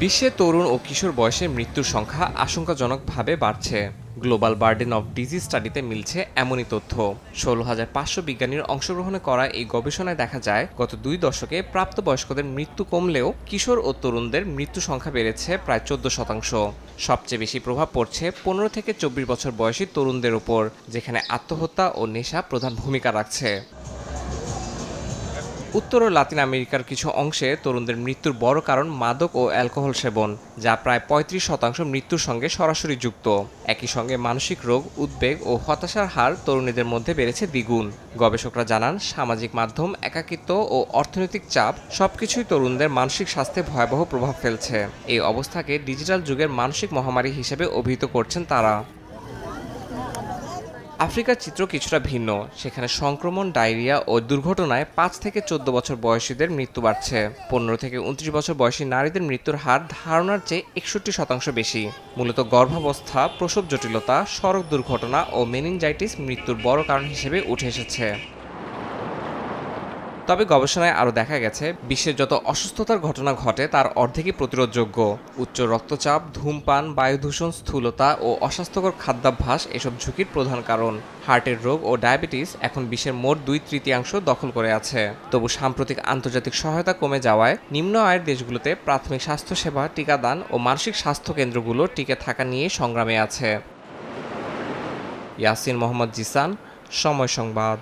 বিশ্বে তরুণ ও কিশোর বয়সে মৃত্যুর সংখ্যা আশঙ্কাজনকভাবে বাড়ছে। গ্লোবাল বার্ডেন অফ ডিজিজ স্টাডিতে মিলছে এমনই তথ্য। ১৬,৫০০ বিজ্ঞানীর অংশগ্রহণে করা এই গবেষণায় দেখা যায়, গত ২ দশকে প্রাপ্তবয়স্কদের মৃত্যু কমলেও কিশোর ও তরুণদের মৃত্যু সংখ্যা বেড়েছে প্রায় ১৪%। সবচেয়ে বেশি প্রভাব পড়ছে ১৫ থেকে ২৪ বছর বয়সী তরুণদের উপর, যেখানে আত্মহত্যা ও নেশা প্রধান ভূমিকা রাখছে। উত্তর ও লাতিন আমেরিকার কিছু অংশে তরুণদের মৃত্যুর বড় কারণ মাদক ও অ্যালকোহল সেবন, যা প্রায় ৩৫% মৃত্যুর সঙ্গে সরাসরি যুক্ত। একই সঙ্গে মানসিক রোগ, উদ্বেগ ও হতাশার হার তরুণীদের মধ্যে বেড়েছে দ্বিগুণ। গবেষকরা জানান, সামাজিক মাধ্যম, একাকিত্ব ও অর্থনৈতিক চাপ সবকিছুই তরুণদের মানসিক স্বাস্থ্যে ভয়াবহ প্রভাব ফেলছে। এই অবস্থাকে ডিজিটাল যুগের মানসিক মহামারী হিসেবে অভিহিত করছেন তারা। আফ্রিকার চিত্র কিছুটা ভিন্ন। সেখানে সংক্রমণ, ডায়রিয়া ও দুর্ঘটনায় ৫ থেকে ১৪ বছর বয়সীদের মৃত্যু বাড়ছে। ১৫ থেকে ২৯ বছর বয়সী নারীদের মৃত্যুর হার ধারণার চেয়ে ৬১% বেশি। মূলত গর্ভাবস্থা, প্রসব জটিলতা, সড়ক দুর্ঘটনা ও মেনিনজাইটিস মৃত্যুর বড় কারণ হিসেবে উঠে এসেছে। তবে গবেষণায় আরও দেখা গেছে, বিশ্বের যত অসুস্থতার ঘটনা ঘটে তার অর্ধেকই প্রতিরোধযোগ্য। উচ্চ রক্তচাপ, ধূমপান, বায়ুদূষণ, স্থূলতা ও অস্বাস্থ্যকর খাদ্যাভ্যাস এসব ঝুঁকির প্রধান কারণ। হার্টের রোগ ও ডায়াবেটিস এখন বিশ্বের মোট ২/৩ দখল করে আছে। তবু সাম্প্রতিক আন্তর্জাতিক সহায়তা কমে যাওয়ায় নিম্ন আয়ের দেশগুলোতে প্রাথমিক স্বাস্থ্যসেবা, টিকাদান ও মানসিক স্বাস্থ্য কেন্দ্রগুলো টিকে থাকা নিয়ে সংগ্রামে আছে। ইয়াসিন মোহাম্মদ জিসান, সময় সংবাদ।